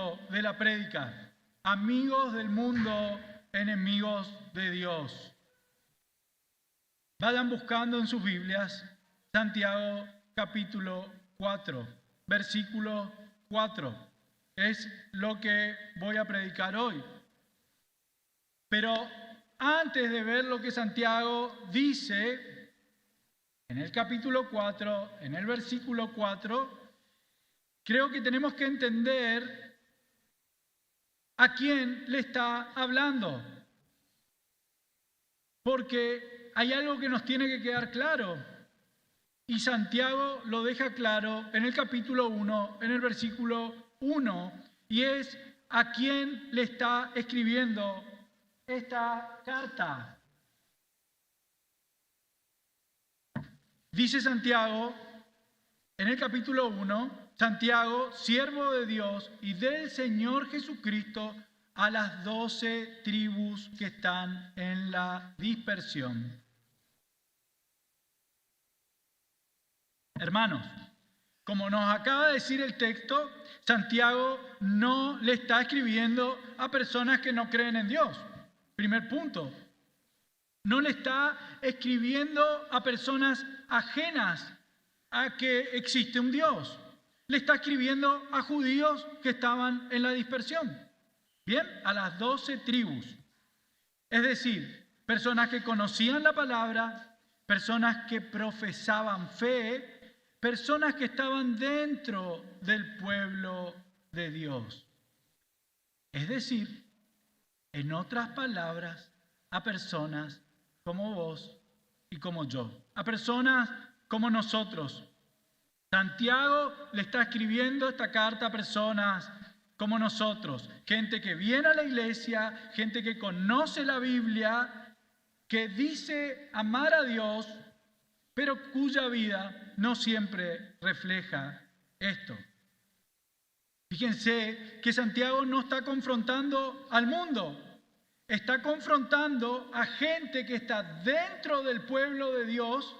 título de la prédica: Amigos del mundo, enemigos de Dios. Vayan buscando en sus Biblias Santiago capítulo 4, versículo 4. Es lo que voy a predicar hoy. Pero antes de ver lo que Santiago dice en el capítulo 4, en el versículo 4, creo que tenemos que entender a quién le está hablando. Porque hay algo que nos tiene que quedar claro. Y Santiago lo deja claro en el capítulo 1, en el versículo 1. Y es a quién le está escribiendo esta carta. Dice Santiago en el capítulo 1, Santiago, siervo de Dios y del Señor Jesucristo, a las 12 tribus que están en la dispersión. Hermanos, como nos acaba de decir el texto, Santiago no le está escribiendo a personas que no creen en Dios. Primer punto. No le está escribiendo a personas ajenas a que existe un Dios. Le está escribiendo a judíos que estaban en la dispersión. Bien, a las 12 tribus. Es decir, personas que conocían la palabra, personas que profesaban fe, personas que estaban dentro del pueblo de Dios. Es decir, en otras palabras, a personas como vos y como yo, a personas como nosotros. Santiago le está escribiendo esta carta a personas como nosotros, gente que viene a la iglesia, gente que conoce la Biblia, que dice amar a Dios, pero cuya vida no siempre refleja esto. Fíjense que Santiago no está confrontando al mundo, está confrontando a gente que está dentro del pueblo de Dios,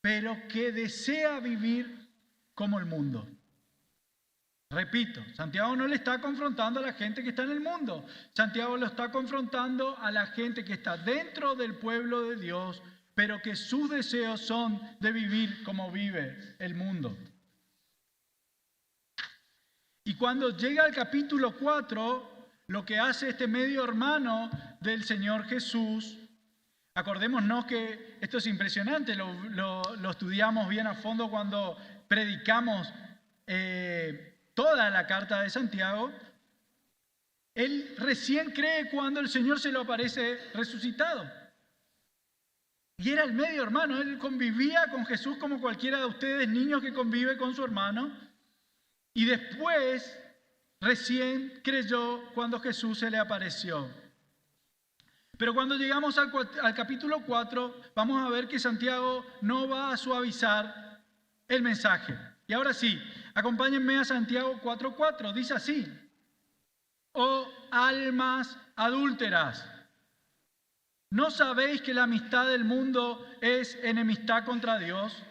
pero que desea vivir como el mundo. Repito, Santiago no le está confrontando a la gente que está en el mundo. Santiago lo está confrontando a la gente que está dentro del pueblo de Dios, pero que sus deseos son de vivir como vive el mundo. Y cuando llega al capítulo 4, lo que hace este medio hermano del Señor Jesús, acordémonos que esto es impresionante, lo estudiamos bien a fondo cuando predicamos toda la carta de Santiago. Él recién cree cuando el Señor se lo aparece resucitado. Y era el medio hermano, él convivía con Jesús como cualquiera de ustedes, niños que convive con su hermano. Y después, recién creyó cuando Jesús se le apareció. Pero cuando llegamos al capítulo 4, vamos a ver que Santiago no va a suavizar el mensaje. Y ahora sí, acompáñenme a Santiago 4:4. Dice así: oh almas adúlteras, ¿no sabéis que la amistad del mundo es enemistad contra Dios?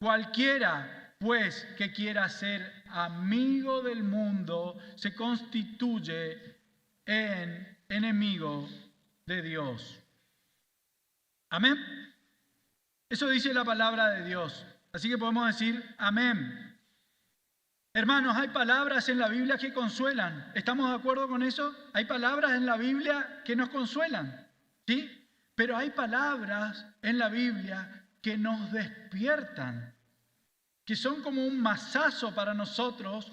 Cualquiera, pues, que quiera ser amigo del mundo, se constituye en enemigo de Dios. Amén. Eso dice la palabra de Dios. Así que podemos decir amén. Hermanos, hay palabras en la Biblia que consuelan. ¿Estamos de acuerdo con eso? Hay palabras en la Biblia que nos consuelan, ¿sí? Pero hay palabras en la Biblia que nos despiertan, que son como un mazazo para nosotros,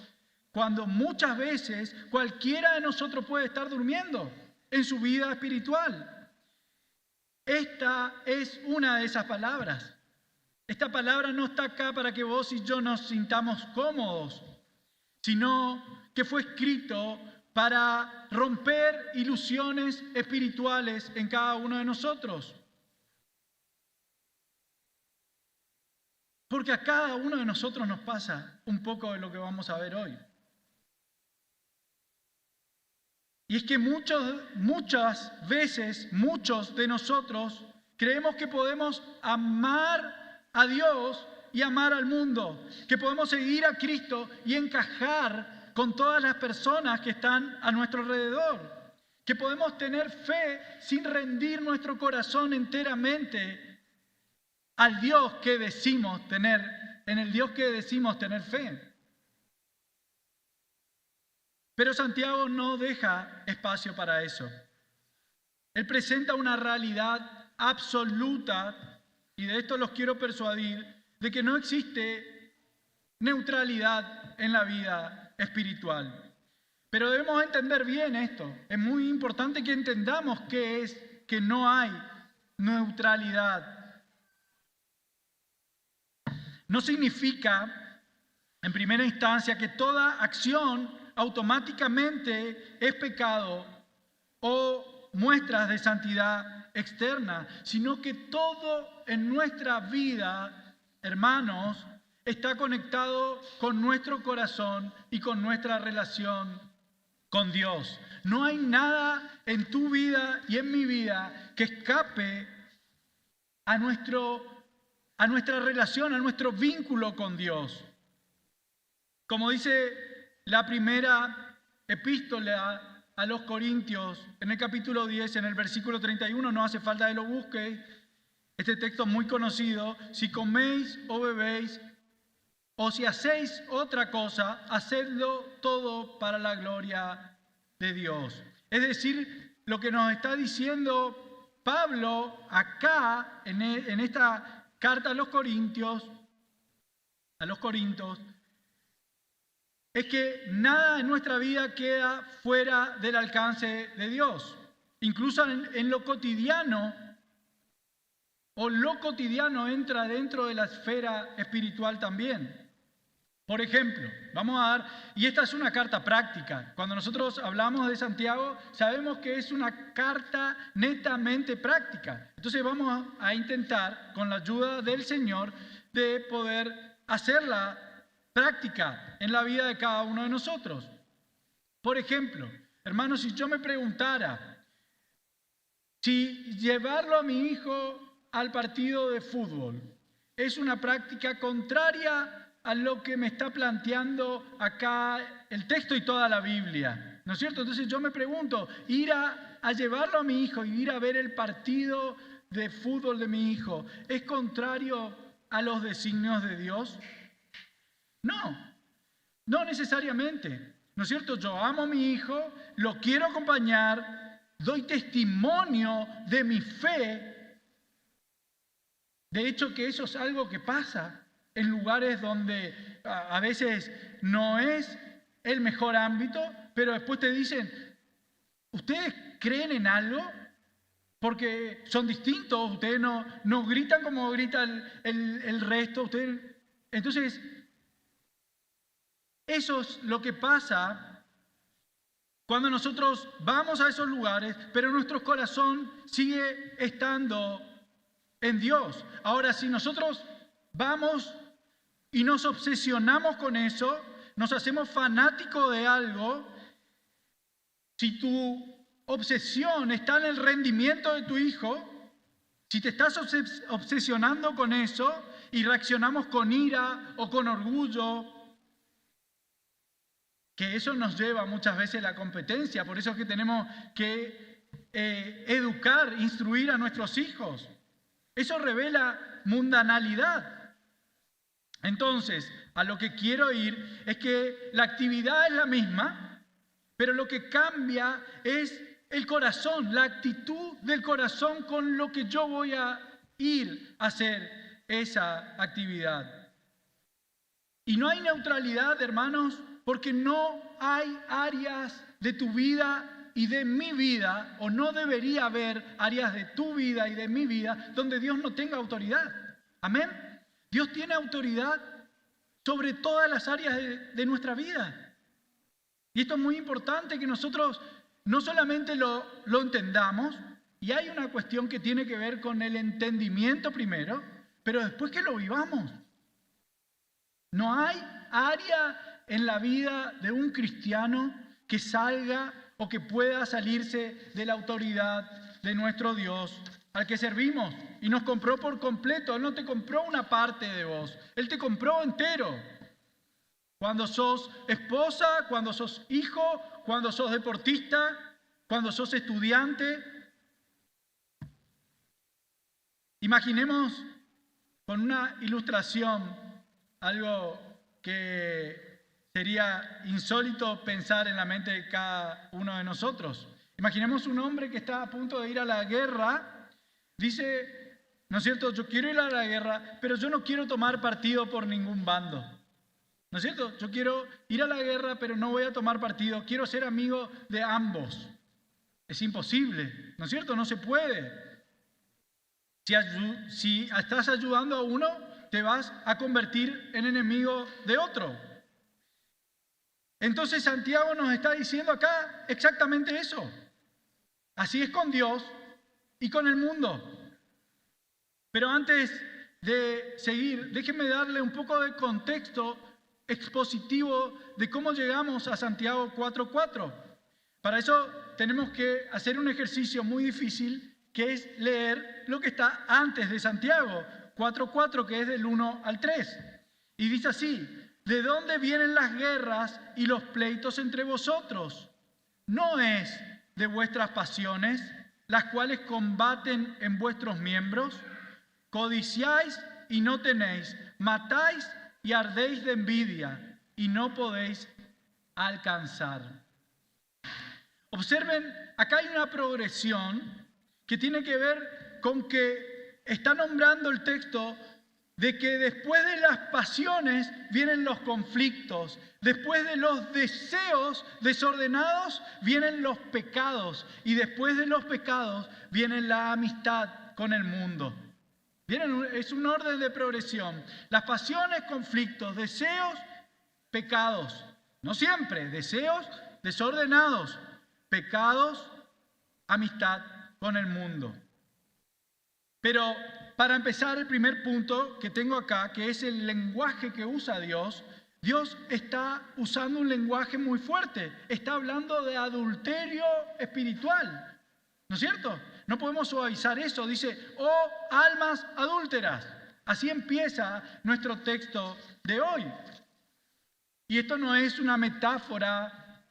cuando muchas veces cualquiera de nosotros puede estar durmiendo en su vida espiritual. Esta es una de esas palabras. Esta palabra no está acá para que vos y yo nos sintamos cómodos, sino que fue escrito para romper ilusiones espirituales en cada uno de nosotros. Porque a cada uno de nosotros nos pasa un poco de lo que vamos a ver hoy. Y es que muchas veces, muchos de nosotros creemos que podemos amar a Dios y amar al mundo, que podemos seguir a Cristo y encajar con todas las personas que están a nuestro alrededor. Que podemos tener fe sin rendir nuestro corazón enteramente al Dios que decimos tener, en el Dios que decimos tener fe. Pero Santiago no deja espacio para eso. Él presenta una realidad absoluta, y de esto los quiero persuadir, de que no existe neutralidad en la vida espiritual. Pero debemos entender bien esto. Es muy importante que entendamos qué es que no hay neutralidad. No significa, en primera instancia, que toda acción automáticamente es pecado o muestras de santidad externa, sino que todo en nuestra vida, hermanos, está conectado con nuestro corazón y con nuestra relación con Dios. No hay nada en tu vida y en mi vida que escape a nuestra relación, a nuestro vínculo con Dios. Como dice la primera epístola a los Corintios, en el capítulo 10, en el versículo 31, no hace falta que lo busque, este texto es muy conocido: si coméis o bebéis, o si hacéis otra cosa, hacedlo todo para la gloria de Dios. Es decir, lo que nos está diciendo Pablo acá, en esta carta a los Corintios, es que nada en nuestra vida queda fuera del alcance de Dios. Incluso en lo cotidiano, o lo cotidiano entra dentro de la esfera espiritual también. Por ejemplo, vamos a dar, y esta es una carta práctica. Cuando nosotros hablamos de Santiago, sabemos que es una carta netamente práctica. Entonces vamos a intentar, con la ayuda del Señor, de poder hacerla práctica en la vida de cada uno de nosotros. Por ejemplo, hermanos, si yo me preguntara si llevarlo a mi hijo al partido de fútbol es una práctica contraria a lo que me está planteando acá el texto y toda la Biblia, ¿no es cierto? Entonces yo me pregunto, ir a llevarlo a mi hijo y ir a ver el partido de fútbol de mi hijo, ¿es contrario a los designios de Dios? No necesariamente, ¿no es cierto? Yo amo a mi hijo, lo quiero acompañar, doy testimonio de mi fe. De hecho, que eso es algo que pasa en lugares donde a veces no es el mejor ámbito, pero después te dicen, ¿ustedes creen en algo? Porque son distintos, ustedes no gritan como grita el resto. Entonces, eso es lo que pasa cuando nosotros vamos a esos lugares, pero nuestro corazón sigue estando en Dios. Ahora, si nosotros vamos y nos obsesionamos con eso, nos hacemos fanáticos de algo, si tu obsesión está en el rendimiento de tu hijo, si te estás obsesionando con eso y reaccionamos con ira o con orgullo, que eso nos lleva muchas veces a la competencia, por eso es que tenemos que educar, instruir a nuestros hijos. Eso revela mundanalidad. Entonces, a lo que quiero ir es que la actividad es la misma, pero lo que cambia es el corazón, la actitud del corazón con lo que yo voy a ir a hacer esa actividad. Y no hay neutralidad, hermanos, porque no hay áreas de tu vida y de mi vida, o no debería haber áreas de tu vida y de mi vida donde Dios no tenga autoridad. Amén. Dios tiene autoridad sobre todas las áreas de nuestra vida. Y esto es muy importante que nosotros no solamente lo entendamos, y hay una cuestión que tiene que ver con el entendimiento primero, pero después que lo vivamos. No hay área en la vida de un cristiano que salga o que pueda salirse de la autoridad de nuestro Dios al que servimos. Y nos compró por completo. Él no te compró una parte de vos, Él te compró entero. Cuando sos esposa, cuando sos hijo, cuando sos deportista, cuando sos estudiante. Imaginemos con una ilustración algo que sería insólito pensar en la mente de cada uno de nosotros. Imaginemos un hombre que está a punto de ir a la guerra, dice, ¿no es cierto? Yo quiero ir a la guerra, pero yo no quiero tomar partido por ningún bando. ¿No es cierto? Yo quiero ir a la guerra, pero no voy a tomar partido. Quiero ser amigo de ambos. Es imposible, ¿no es cierto? No se puede. Si estás ayudando a uno, te vas a convertir en enemigo de otro. Entonces Santiago nos está diciendo acá exactamente eso. Así es con Dios y con el mundo. Pero antes de seguir, déjenme darle un poco de contexto expositivo de cómo llegamos a Santiago 4:4. Para eso tenemos que hacer un ejercicio muy difícil, que es leer lo que está antes de Santiago 4:4, que es del 1 al 3. Y dice así: ¿de dónde vienen las guerras y los pleitos entre vosotros? ¿No es de vuestras pasiones, las cuales combaten en vuestros miembros? Codiciáis y no tenéis, matáis y ardéis de envidia y no podéis alcanzar. Observen, acá hay una progresión que tiene que ver con que está nombrando el texto de que después de las pasiones vienen los conflictos, después de los deseos desordenados vienen los pecados y después de los pecados viene la amistad con el mundo. Es un orden de progresión. Las pasiones, conflictos, deseos, pecados. No siempre, deseos desordenados, pecados, amistad con el mundo. Pero para empezar, el primer punto que tengo acá, que es el lenguaje que usa Dios, Dios está usando un lenguaje muy fuerte. Está hablando de adulterio espiritual. ¿No es cierto? No podemos suavizar eso. Dice, oh almas adúlteras. Así empieza nuestro texto de hoy. Y esto no es una metáfora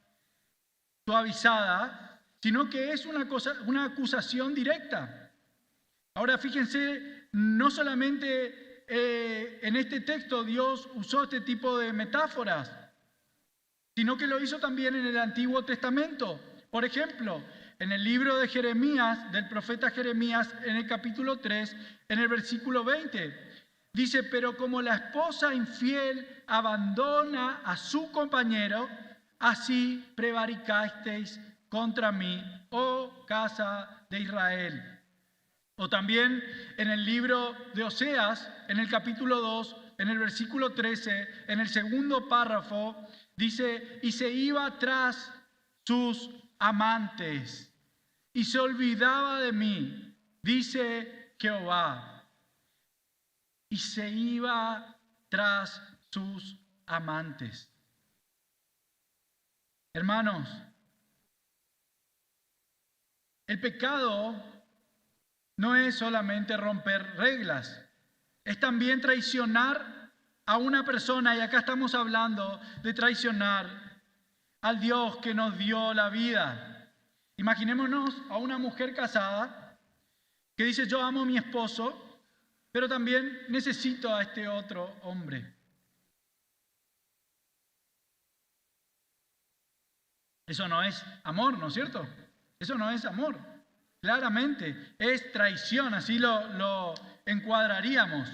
suavizada, sino que es una acusación directa. Ahora fíjense, no solamente en este texto Dios usó este tipo de metáforas, sino que lo hizo también en el Antiguo Testamento. Por ejemplo, en el libro de Jeremías, del profeta Jeremías, en el capítulo 3, en el versículo 20, dice, pero como la esposa infiel abandona a su compañero, así prevaricasteis contra mí, oh casa de Israel. O también en el libro de Oseas, en el capítulo 2, en el versículo 13, en el segundo párrafo, dice, y se iba tras sus amantes y se olvidaba de mí, dice Jehová. Y se iba tras sus amantes. Hermanos, el pecado no es solamente romper reglas, es también traicionar a una persona, y acá estamos hablando de traicionar al Dios que nos dio la vida. Imaginémonos a una mujer casada que dice, yo amo a mi esposo, pero también necesito a este otro hombre. Eso no es amor, ¿no es cierto? Eso no es amor. Claramente, es traición, así lo encuadraríamos.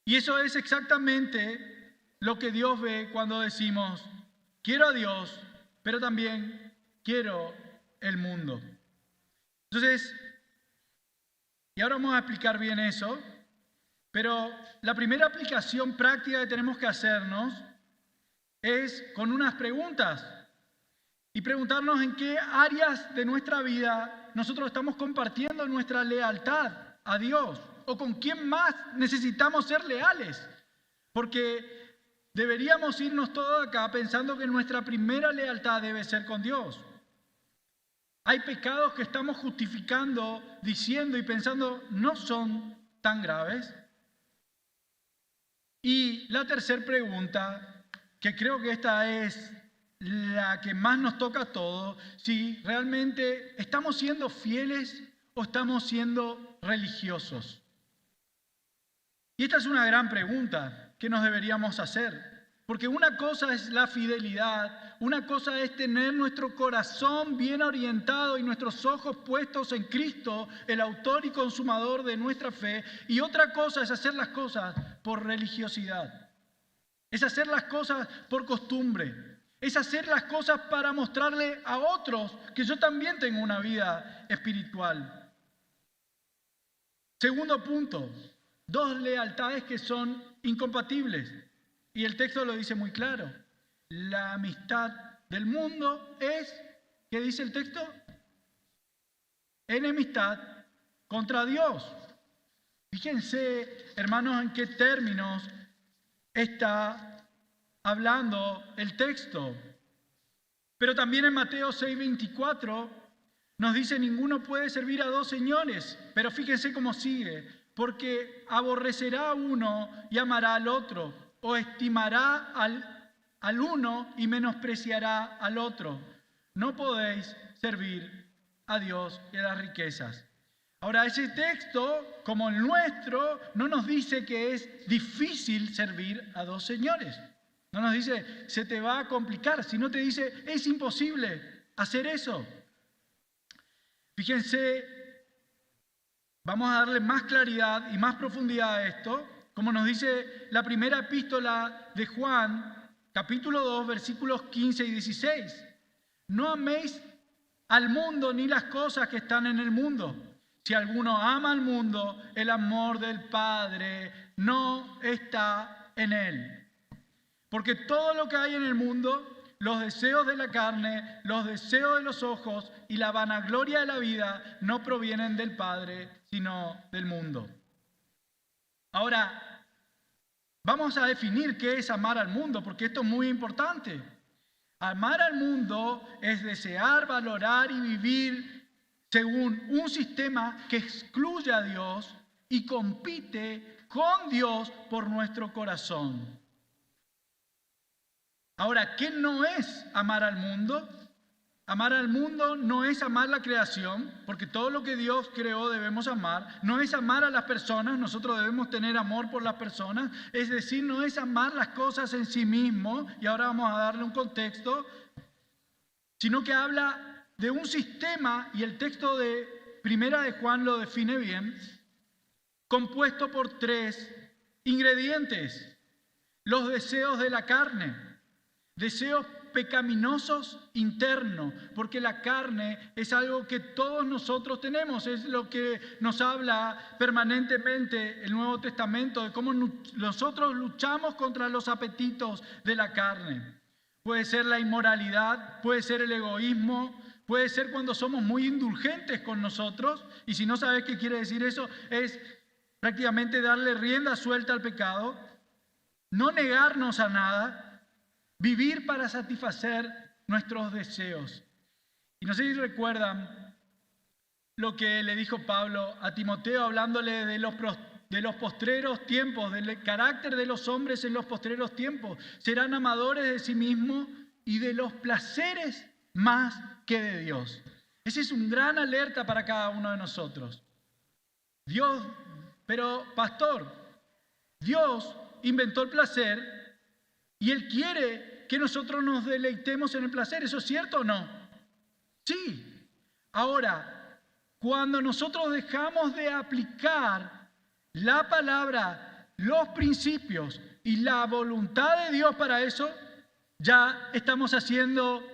Y eso es exactamente lo que Dios ve cuando decimos, quiero a Dios, pero también quiero el mundo. Entonces, y ahora vamos a explicar bien eso, pero la primera aplicación práctica que tenemos que hacernos es con unas preguntas. Y preguntarnos en qué áreas de nuestra vida nosotros estamos compartiendo nuestra lealtad a Dios. O con quién más necesitamos ser leales. Porque deberíamos irnos todos acá pensando que nuestra primera lealtad debe ser con Dios. Hay pecados que estamos justificando, diciendo y pensando no son tan graves. Y la tercera pregunta que creo que esta es la que más nos toca a todos, si realmente estamos siendo fieles o estamos siendo religiosos. Y esta es una gran pregunta que nos deberíamos hacer. Porque una cosa es la fidelidad, una cosa es tener nuestro corazón bien orientado y nuestros ojos puestos en Cristo, el autor y consumador de nuestra fe, y otra cosa es hacer las cosas por religiosidad. Es hacer las cosas por costumbre. Es hacer las cosas para mostrarle a otros que yo también tengo una vida espiritual. Segundo punto, 2 lealtades que son incompatibles. Y el texto lo dice muy claro. La amistad del mundo es, ¿qué dice el texto? Enemistad contra Dios. Fíjense, hermanos, en qué términos está hablando el texto. Pero también en Mateo 6:24 nos dice: ninguno puede servir a 2 señores. Pero fíjense cómo sigue. Porque aborrecerá a uno y amará al otro, o estimará al uno y menospreciará al otro. No podéis servir a Dios y a las riquezas. Ahora, ese texto, como el nuestro, no nos dice que es difícil servir a 2 señores. No nos dice, se te va a complicar, sino te dice, es imposible hacer eso. Fíjense, vamos a darle más claridad y más profundidad a esto, como nos dice la primera epístola de Juan, capítulo 2, versículos 15 y 16. No améis al mundo ni las cosas que están en el mundo. Si alguno ama al mundo, el amor del Padre no está en él. Porque todo lo que hay en el mundo, los deseos de la carne, los deseos de los ojos y la vanagloria de la vida no provienen del Padre, sino del mundo. Ahora, vamos a definir qué es amar al mundo, porque esto es muy importante. Amar al mundo es desear, valorar y vivir según un sistema que excluye a Dios y compite con Dios por nuestro corazón. Ahora, ¿qué no es amar al mundo? Amar al mundo no es amar la creación, porque todo lo que Dios creó debemos amar. No es amar a las personas, nosotros debemos tener amor por las personas. Es decir, no es amar las cosas en sí mismo, y ahora vamos a darle un contexto, sino que habla de un sistema, y el texto de Primera de Juan lo define bien, compuesto por 3 ingredientes: los deseos de la carne, deseos pecaminosos internos, porque la carne es algo que todos nosotros tenemos, es lo que nos habla permanentemente el Nuevo Testamento, de cómo nosotros luchamos contra los apetitos de la carne. Puede ser la inmoralidad, puede ser el egoísmo, puede ser cuando somos muy indulgentes con nosotros, y si no sabes qué quiere decir eso, es prácticamente darle rienda suelta al pecado, no negarnos a nada, vivir para satisfacer nuestros deseos. Y no sé si recuerdan lo que le dijo Pablo a Timoteo, hablándole de los postreros tiempos, del carácter de los hombres en los postreros tiempos. Serán amadores de sí mismos y de los placeres más que de Dios. Ese es un gran alerta para cada uno de nosotros. Dios, pero pastor, Dios inventó el placer y Él quiere que nosotros nos deleitemos en el placer. ¿Eso es cierto o no? Sí. Ahora, cuando nosotros dejamos de aplicar la palabra, los principios y la voluntad de Dios para eso, ya estamos haciendo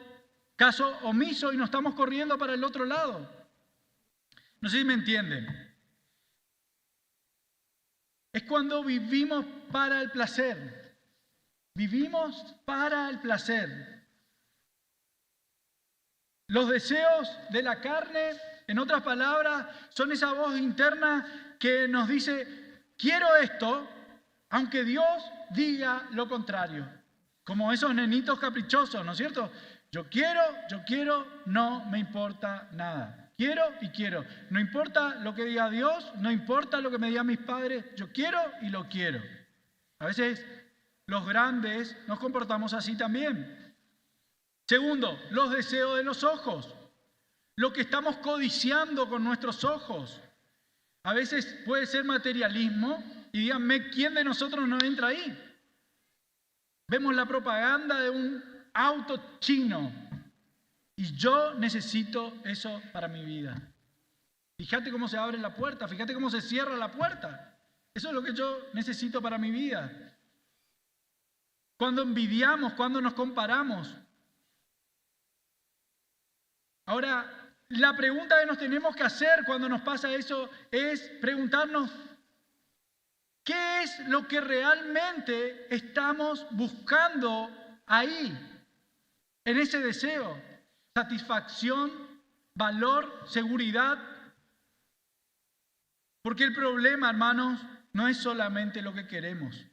caso omiso y nos estamos corriendo para el otro lado. No sé si me entienden. Es cuando vivimos para el placer. Vivimos para el placer. Los deseos de la carne, en otras palabras, son esa voz interna que nos dice, quiero esto, aunque Dios diga lo contrario. Como esos nenitos caprichosos, ¿no es cierto? Yo quiero, no me importa nada. Quiero y quiero. No importa lo que diga Dios, no importa lo que me digan mis padres, yo quiero y lo quiero. A veces los grandes, nos comportamos así también. Segundo, los deseos de los ojos. Lo que estamos codiciando con nuestros ojos. A veces puede ser materialismo y díganme, ¿quién de nosotros no entra ahí? Vemos la propaganda de un auto chino y yo necesito eso para mi vida. Fíjate cómo se abre la puerta, fíjate cómo se cierra la puerta. Eso es lo que yo necesito para mi vida. Cuando envidiamos, cuando nos comparamos. Ahora, la pregunta que nos tenemos que hacer cuando nos pasa eso es preguntarnos, ¿qué es lo que realmente estamos buscando ahí, en ese deseo? Satisfacción, valor, seguridad. Porque el problema, hermanos, no es solamente lo que queremos.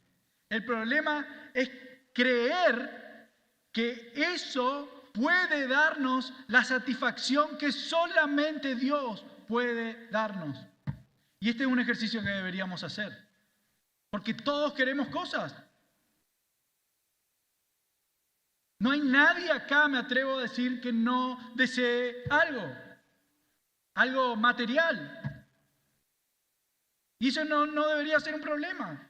El problema es creer que eso puede darnos la satisfacción que solamente Dios puede darnos. Y este es un ejercicio que deberíamos hacer. Porque todos queremos cosas. No hay nadie acá, me atrevo a decir, que no desee algo material. Y eso no debería ser un problema.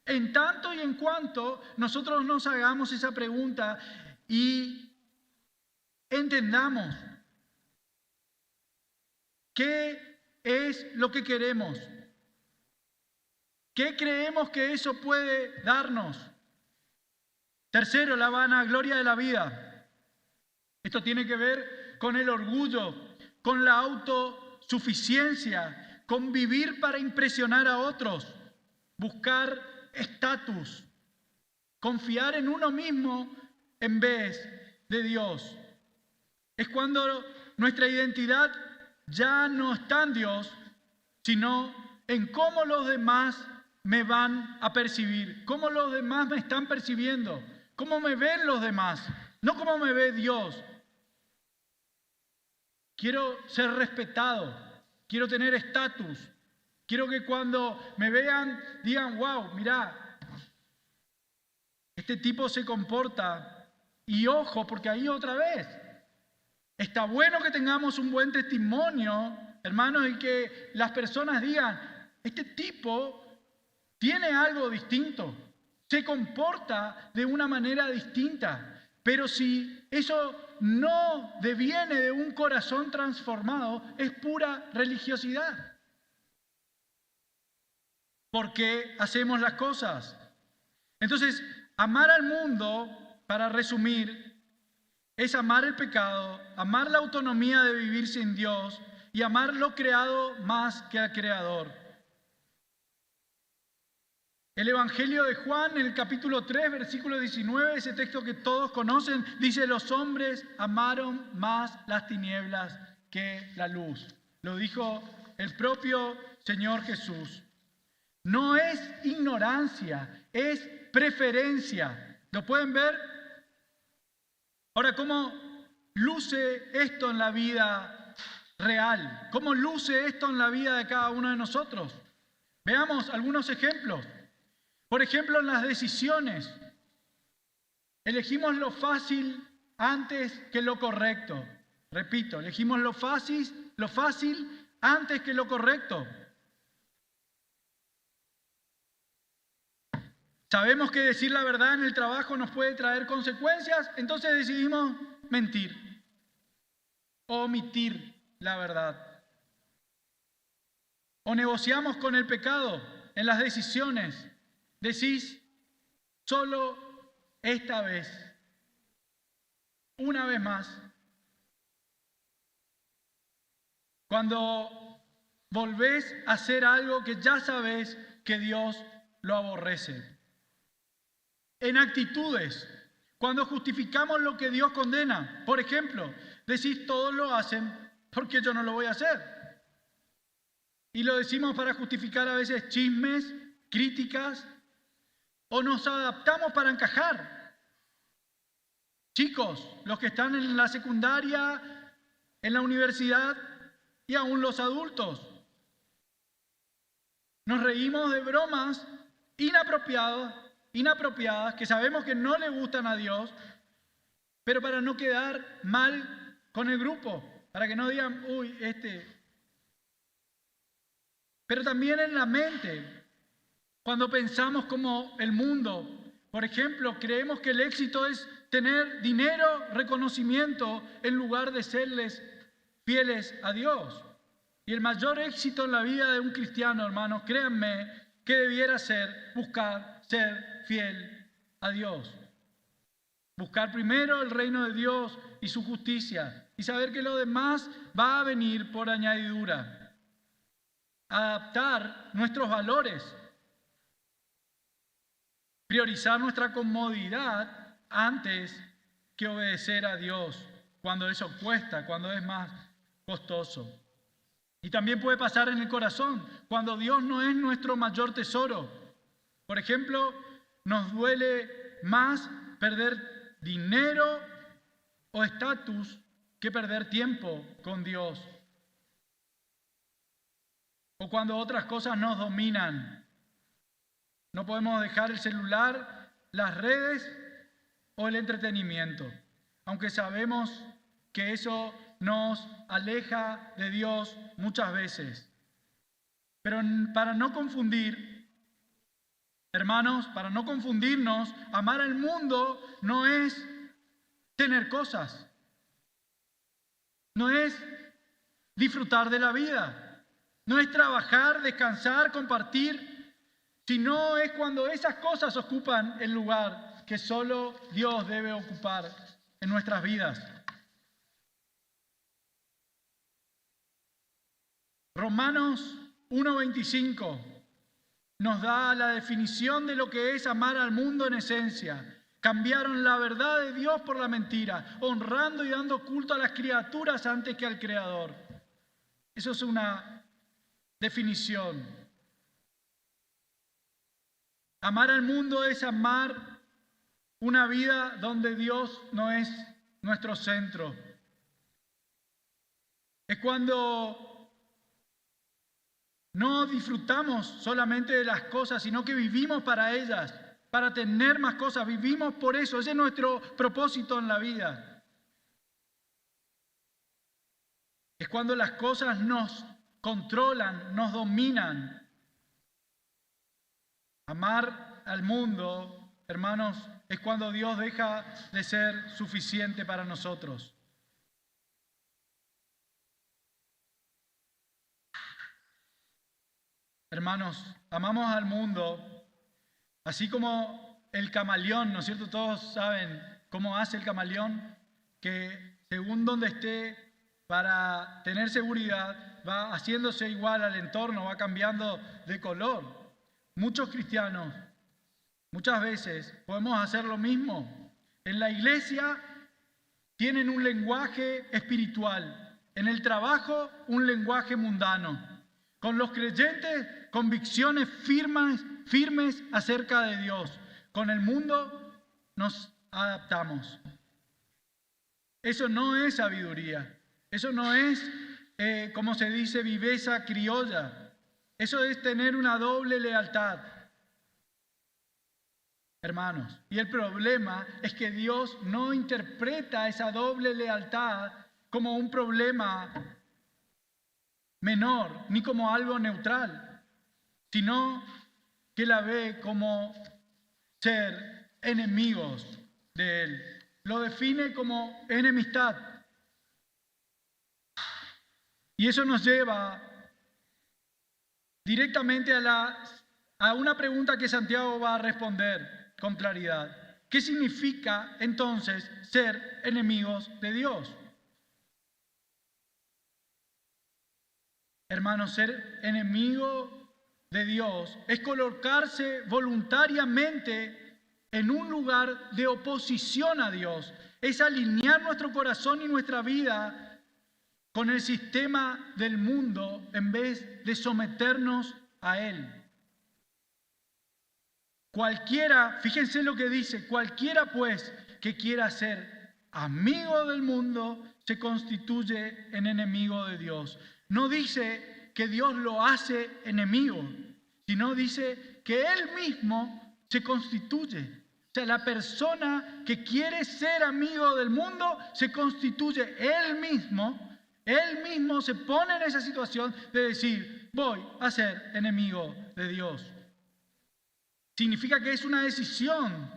En tanto y en cuanto nosotros nos hagamos esa pregunta y entendamos qué es lo que queremos, qué creemos que eso puede darnos. Tercero, la vanagloria de la vida. Esto tiene que ver con el orgullo, con la autosuficiencia, con vivir para impresionar a otros, buscar estatus, confiar en uno mismo en vez de Dios. Es cuando nuestra identidad ya no está en Dios, sino en cómo los demás me van a percibir, cómo los demás me están percibiendo, cómo me ven los demás, no cómo me ve Dios. Quiero ser respetado, quiero tener estatus, quiero que cuando me vean digan, wow, mirá, este tipo se comporta. Y ojo, porque ahí otra vez, está bueno que tengamos un buen testimonio, hermanos, y que las personas digan, este tipo tiene algo distinto, se comporta de una manera distinta. Pero si eso no deviene de un corazón transformado, es pura religiosidad. ¿Por qué hacemos las cosas? Entonces, amar al mundo, para resumir, es amar el pecado, amar la autonomía de vivir sin Dios y amar lo creado más que al Creador. El Evangelio de Juan, en el capítulo 3, versículo 19, ese texto que todos conocen, dice, los hombres amaron más las tinieblas que la luz. Lo dijo el propio Señor Jesús. No es ignorancia, es preferencia. ¿Lo pueden ver? Ahora, ¿cómo luce esto en la vida real? ¿Cómo luce esto en la vida de cada uno de nosotros? Veamos algunos ejemplos. Por ejemplo, en las decisiones. Elegimos lo fácil antes que lo correcto. Repito, elegimos lo fácil antes que lo correcto. Sabemos que decir la verdad en el trabajo nos puede traer consecuencias, entonces decidimos mentir, omitir la verdad. O negociamos con el pecado en las decisiones. Decís, solo esta vez, una vez más. Cuando volvés a hacer algo que ya sabés que Dios lo aborrece. En actitudes, cuando justificamos lo que Dios condena. Por ejemplo, decís, todos lo hacen, ¿por qué yo no lo voy a hacer? Y lo decimos para justificar a veces chismes, críticas, o nos adaptamos para encajar. Chicos, los que están en la secundaria, en la universidad y aún los adultos. Nos reímos de bromas inapropiadas inapropiadas, que sabemos que no le gustan a Dios, pero para no quedar mal con el grupo, para que no digan, uy, Pero también en la mente, cuando pensamos como el mundo, por ejemplo, creemos que el éxito es tener dinero, reconocimiento, en lugar de serles fieles a Dios. Y el mayor éxito en la vida de un cristiano, hermanos, créanme, que debiera ser buscar ser fiel a Dios. Buscar primero el reino de Dios y su justicia, y saber que lo demás va a venir por añadidura. Adaptar nuestros valores. Priorizar nuestra comodidad antes que obedecer a Dios, cuando eso cuesta, cuando es más costoso. Y también puede pasar en el corazón, cuando Dios no es nuestro mayor tesoro. Por ejemplo, nos duele más perder dinero o estatus que perder tiempo con Dios. O cuando otras cosas nos dominan. No podemos dejar el celular, las redes o el entretenimiento, aunque sabemos que eso nos aleja de Dios muchas veces. Pero para no confundir, hermanos, para no confundirnos, amar al mundo no es tener cosas, no es disfrutar de la vida, no es trabajar, descansar, compartir, sino es cuando esas cosas ocupan el lugar que solo Dios debe ocupar en nuestras vidas. Romanos 1:25 nos da la definición de lo que es amar al mundo en esencia. Cambiaron la verdad de Dios por la mentira, honrando y dando culto a las criaturas antes que al Creador. Eso es una definición. Amar al mundo es amar una vida donde Dios no es nuestro centro. Es cuando no disfrutamos solamente de las cosas, sino que vivimos para ellas, para tener más cosas. Vivimos por eso. Ese es nuestro propósito en la vida. Es cuando las cosas nos controlan, nos dominan. Amar al mundo, hermanos, es cuando Dios deja de ser suficiente para nosotros. Hermanos, amamos al mundo, así como el camaleón, ¿no es cierto? Todos saben cómo hace el camaleón, que según donde esté, para tener seguridad, va haciéndose igual al entorno, va cambiando de color. Muchos cristianos, muchas veces, podemos hacer lo mismo. En la iglesia tienen un lenguaje espiritual, en el trabajo un lenguaje mundano. Con los creyentes, convicciones firmes acerca de Dios. Con el mundo nos adaptamos. Eso no es sabiduría. Eso no es, como se dice, viveza criolla. Eso es tener una doble lealtad, hermanos. Y el problema es que Dios no interpreta esa doble lealtad como un problema menor, ni como algo neutral, sino que la ve como ser enemigos de Él. Lo define como enemistad. Y eso nos lleva directamente a una pregunta que Santiago va a responder con claridad. ¿Qué significa entonces ser enemigos de Dios? Hermanos, ser enemigo de Dios es colocarse voluntariamente en un lugar de oposición a Dios. Es alinear nuestro corazón y nuestra vida con el sistema del mundo en vez de someternos a él. Cualquiera, fíjense lo que dice, cualquiera pues que quiera ser amigo del mundo se constituye en enemigo de Dios. No dice que Dios lo hace enemigo, sino dice que Él mismo se constituye. O sea, la persona que quiere ser amigo del mundo se constituye él mismo se pone en esa situación de decir, voy a ser enemigo de Dios. Significa que es una decisión,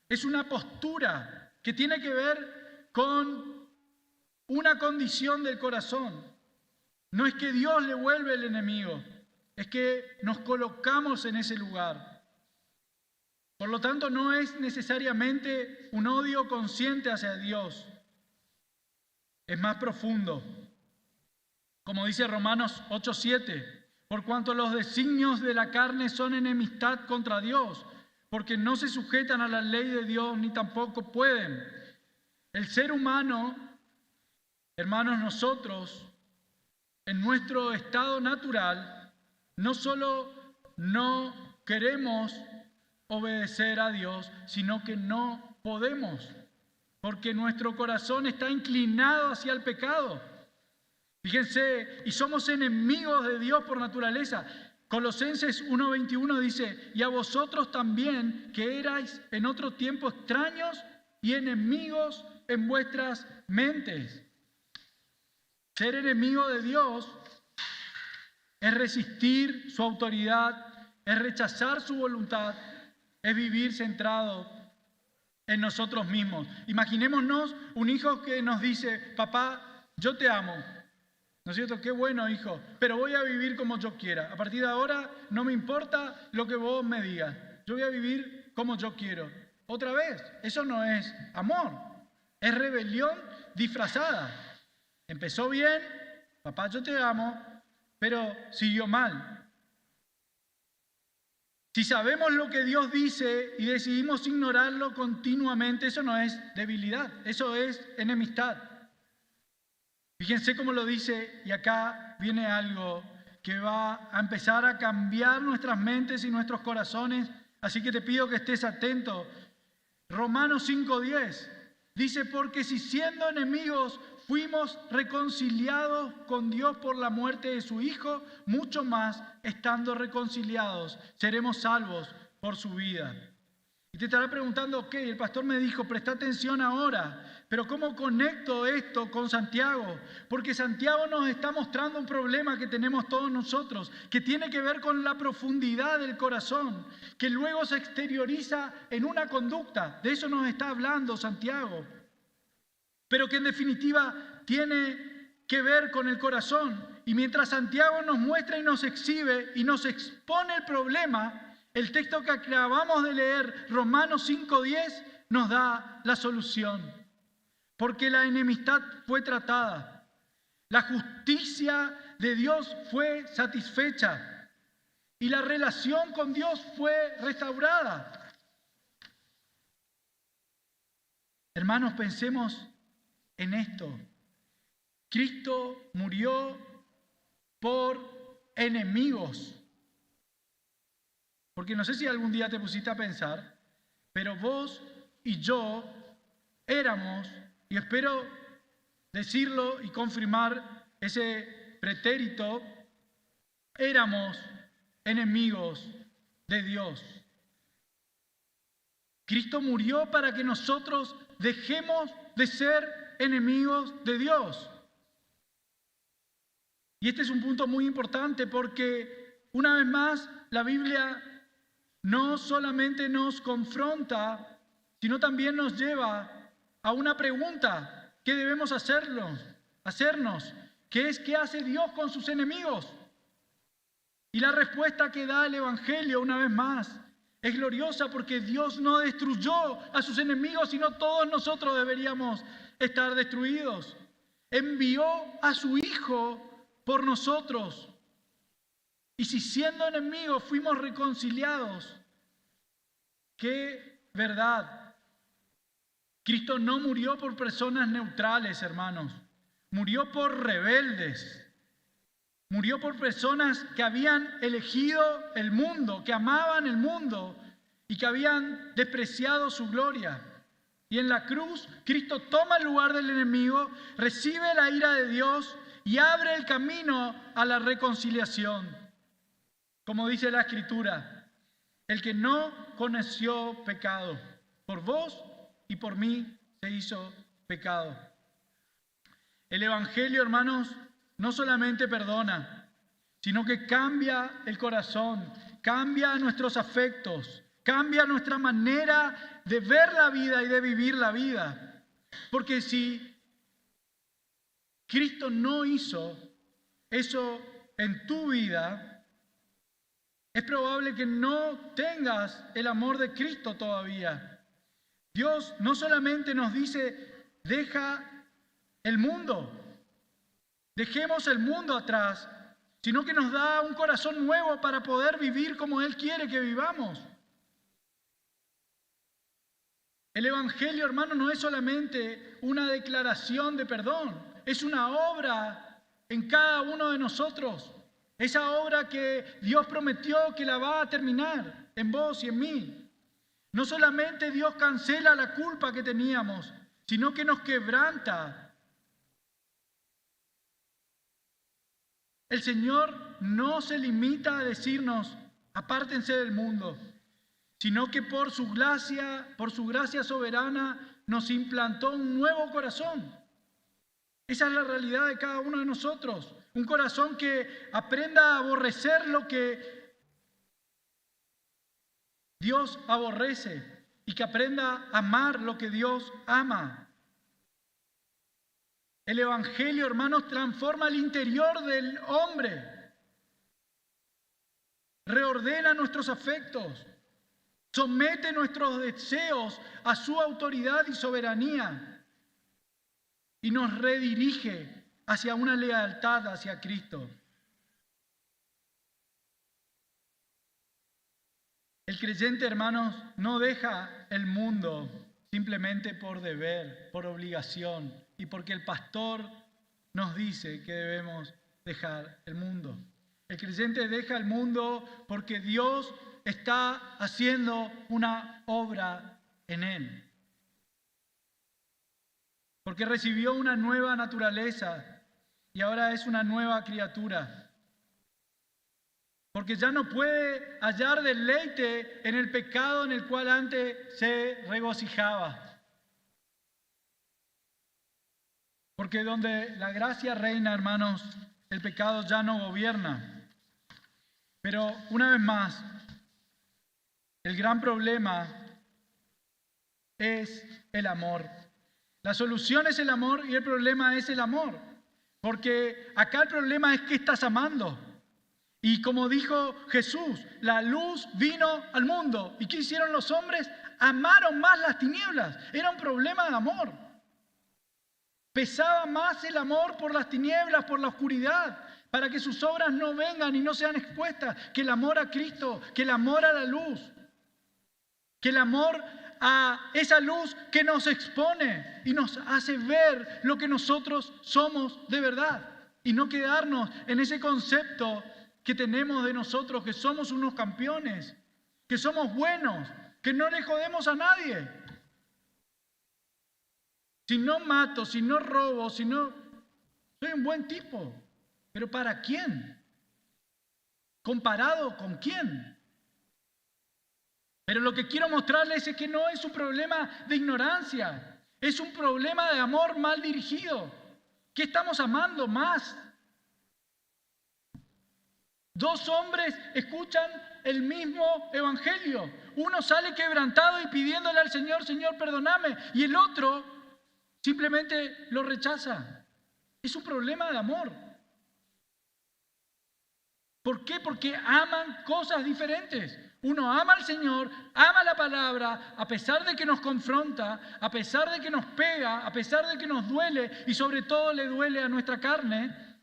es una postura que tiene que ver con una condición del corazón. No es que Dios le vuelve el enemigo, es que nos colocamos en ese lugar. Por lo tanto, no es necesariamente un odio consciente hacia Dios. Es más profundo. Como dice Romanos 8:7, por cuanto los designios de la carne son enemistad contra Dios, porque no se sujetan a la ley de Dios ni tampoco pueden. El ser humano, hermanos, nosotros, en nuestro estado natural, no solo no queremos obedecer a Dios, sino que no podemos, porque nuestro corazón está inclinado hacia el pecado. Fíjense, y somos enemigos de Dios por naturaleza. Colosenses 1:21 dice, y a vosotros también, que erais en otro tiempo extraños y enemigos en vuestras mentes. Ser enemigo de Dios es resistir su autoridad, es rechazar su voluntad, es vivir centrado en nosotros mismos. Imaginémonos un hijo que nos dice, papá, yo te amo. ¿No es cierto? Qué bueno, hijo, pero voy a vivir como yo quiera. A partir de ahora no me importa lo que vos me digas. Yo voy a vivir como yo quiero. Otra vez, eso no es amor. Es rebelión disfrazada. Empezó bien, papá, yo te amo, pero siguió mal. Si sabemos lo que Dios dice y decidimos ignorarlo continuamente, eso no es debilidad, eso es enemistad. Fíjense cómo lo dice, y acá viene algo que va a empezar a cambiar nuestras mentes y nuestros corazones, así que te pido que estés atento. Romanos 5:10 dice, porque si siendo enemigos fuimos reconciliados con Dios por la muerte de su Hijo, mucho más, estando reconciliados, seremos salvos por su vida. Y te estará preguntando, ok, el pastor me dijo, presta atención ahora, pero ¿cómo conecto esto con Santiago? Porque Santiago nos está mostrando un problema que tenemos todos nosotros, que tiene que ver con la profundidad del corazón, que luego se exterioriza en una conducta. De eso nos está hablando Santiago. Pero que en definitiva tiene que ver con el corazón. Y mientras Santiago nos muestra y nos exhibe y nos expone el problema, el texto que acabamos de leer, Romanos 5:10, nos da la solución. Porque la enemistad fue tratada, la justicia de Dios fue satisfecha y la relación con Dios fue restaurada. Hermanos, pensemos en esto. Cristo murió por enemigos. Porque no sé si algún día te pusiste a pensar, pero vos y yo éramos, y espero decirlo y confirmar ese pretérito, éramos enemigos de Dios. Cristo murió para que nosotros dejemos de ser enemigos de Dios. Y este es un punto muy importante porque, una vez más, la Biblia no solamente nos confronta, sino también nos lleva a una pregunta que debemos hacernos, que es ¿qué hace Dios con sus enemigos? Y la respuesta que da el Evangelio, una vez más, es gloriosa porque Dios no destruyó a sus enemigos, sino todos nosotros deberíamos estar destruidos. Envió a su Hijo por nosotros. Y si siendo enemigos fuimos reconciliados, ¡qué verdad! Cristo no murió por personas neutrales, hermanos. Murió por rebeldes. Murió por personas que habían elegido el mundo, que amaban el mundo y que habían despreciado su gloria. Y en la cruz, Cristo toma el lugar del enemigo, recibe la ira de Dios y abre el camino a la reconciliación. Como dice la Escritura, el que no conoció pecado, por vos y por mí se hizo pecado. El Evangelio, hermanos, no solamente perdona, sino que cambia el corazón, cambia nuestros afectos, cambia nuestra manera de ver la vida y de vivir la vida. Porque si Cristo no hizo eso en tu vida, es probable que no tengas el amor de Cristo todavía. Dios no solamente nos dice, deja el mundo, dejemos el mundo atrás, sino que nos da un corazón nuevo para poder vivir como Él quiere que vivamos. El Evangelio, hermano, no es solamente una declaración de perdón, es una obra en cada uno de nosotros. Esa obra que Dios prometió que la va a terminar en vos y en mí. No solamente Dios cancela la culpa que teníamos, sino que nos quebranta. El Señor no se limita a decirnos, apártense del mundo, sino que por su gracia soberana, nos implantó un nuevo corazón. Esa es la realidad de cada uno de nosotros. Un corazón que aprenda a aborrecer lo que Dios aborrece y que aprenda a amar lo que Dios ama. El Evangelio, hermanos, transforma el interior del hombre. Reordena nuestros afectos. Somete nuestros deseos a su autoridad y soberanía. Y nos redirige hacia una lealtad hacia Cristo. El creyente, hermanos, no deja el mundo simplemente por deber, por obligación y porque el pastor nos dice que debemos dejar el mundo. El creyente deja el mundo porque Dios está haciendo una obra en él. Porque recibió una nueva naturaleza y ahora es una nueva criatura. Porque ya no puede hallar deleite en el pecado en el cual antes se regocijaba. Porque donde la gracia reina, hermanos, el pecado ya no gobierna. Pero una vez más, el gran problema es el amor. La solución es el amor y el problema es el amor. Porque acá el problema es que estás amando. Y como dijo Jesús, la luz vino al mundo. ¿Y qué hicieron los hombres? Amaron más las tinieblas. Era un problema de amor. Pesaba más el amor por las tinieblas, por la oscuridad, para que sus obras no vengan y no sean expuestas, que el amor a Cristo, que el amor a la luz, que el amor a esa luz que nos expone y nos hace ver lo que nosotros somos de verdad y no quedarnos en ese concepto que tenemos de nosotros, que somos unos campeones, que somos buenos, que no le jodemos a nadie. Si no mato, si no robo, si no... Soy un buen tipo. ¿Pero para quién? ¿Comparado con quién? Pero lo que quiero mostrarles es que no es un problema de ignorancia. Es un problema de amor mal dirigido. ¿Qué estamos amando más? Dos hombres escuchan el mismo evangelio. Uno sale quebrantado y pidiéndole al Señor, Señor, perdóname. Y el otro simplemente lo rechaza. Es un problema de amor. ¿Por qué? Porque aman cosas diferentes. Uno ama al Señor, ama la palabra, a pesar de que nos confronta, a pesar de que nos pega, a pesar de que nos duele y sobre todo le duele a nuestra carne.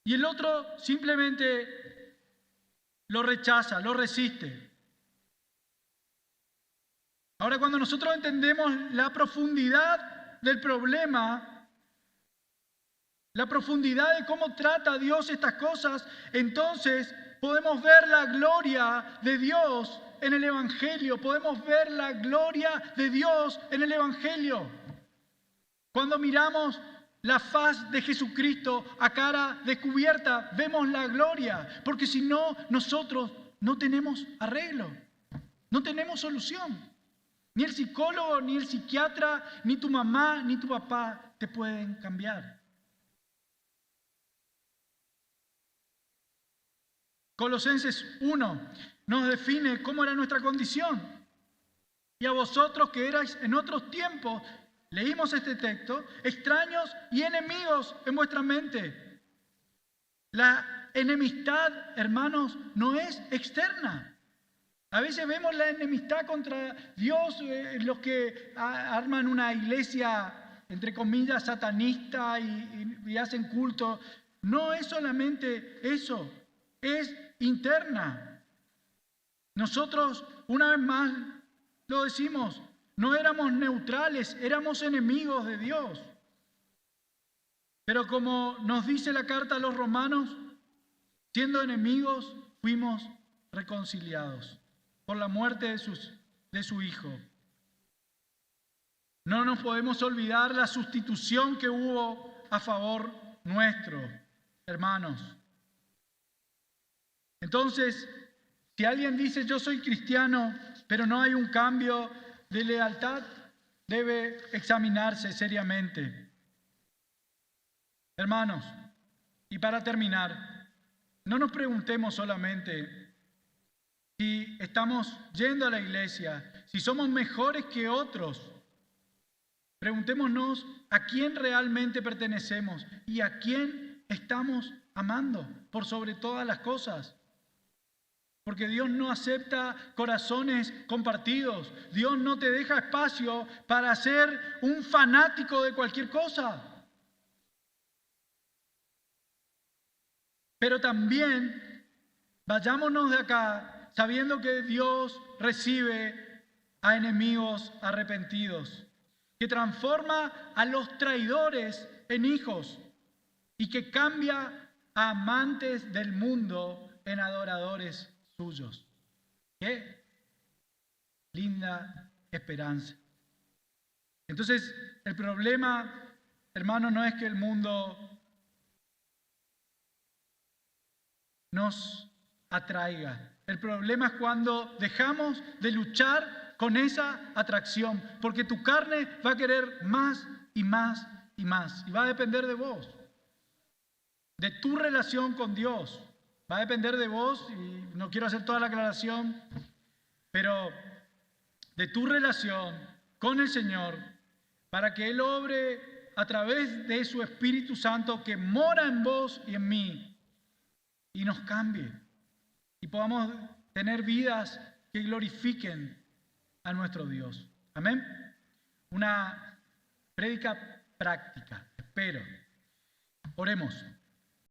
Y el otro simplemente lo rechaza, lo resiste. Ahora, cuando nosotros entendemos la profundidad del problema, la profundidad de cómo trata Dios estas cosas, entonces podemos ver la gloria de Dios en el Evangelio. Podemos ver la gloria de Dios en el Evangelio. Cuando miramos la faz de Jesucristo a cara descubierta, vemos la gloria. Porque si no, nosotros no tenemos arreglo, no tenemos solución. Ni el psicólogo, ni el psiquiatra, ni tu mamá, ni tu papá te pueden cambiar. Colosenses 1 nos define cómo era nuestra condición. Y a vosotros que erais en otros tiempos, leímos este texto, extraños y enemigos en vuestra mente. La enemistad, hermanos, no es externa. A veces vemos la enemistad contra Dios, los que arman una iglesia, entre comillas, satanista y hacen culto. No es solamente eso, es interna. Nosotros, una vez más, lo decimos, no éramos neutrales, éramos enemigos de Dios. Pero como nos dice la carta a los romanos, siendo enemigos, fuimos reconciliados por la muerte de su Hijo. No nos podemos olvidar la sustitución que hubo a favor nuestro, hermanos. Entonces, si alguien dice yo soy cristiano, pero no hay un cambio de lealtad, debe examinarse seriamente. Hermanos, y para terminar, no nos preguntemos solamente si estamos yendo a la iglesia, si somos mejores que otros. Preguntémonos a quién realmente pertenecemos y a quién estamos amando por sobre todas las cosas. Porque Dios no acepta corazones compartidos. Dios no te deja espacio para ser un fanático de cualquier cosa. Pero también vayámonos de acá sabiendo que Dios recibe a enemigos arrepentidos, que transforma a los traidores en hijos y que cambia a amantes del mundo en adoradores suyos. ¡Qué linda esperanza! Entonces, el problema, hermano, no es que el mundo nos atraiga. El problema es cuando dejamos de luchar con esa atracción, porque tu carne va a querer más y más y más, y va a depender de vos, de tu relación con Dios. Va a depender de vos, y no quiero hacer toda la aclaración, pero de tu relación con el Señor, para que Él obre a través de su Espíritu Santo que mora en vos y en mí, y nos cambie, y podamos tener vidas que glorifiquen a nuestro Dios. Amén. Una prédica práctica, espero. Oremos.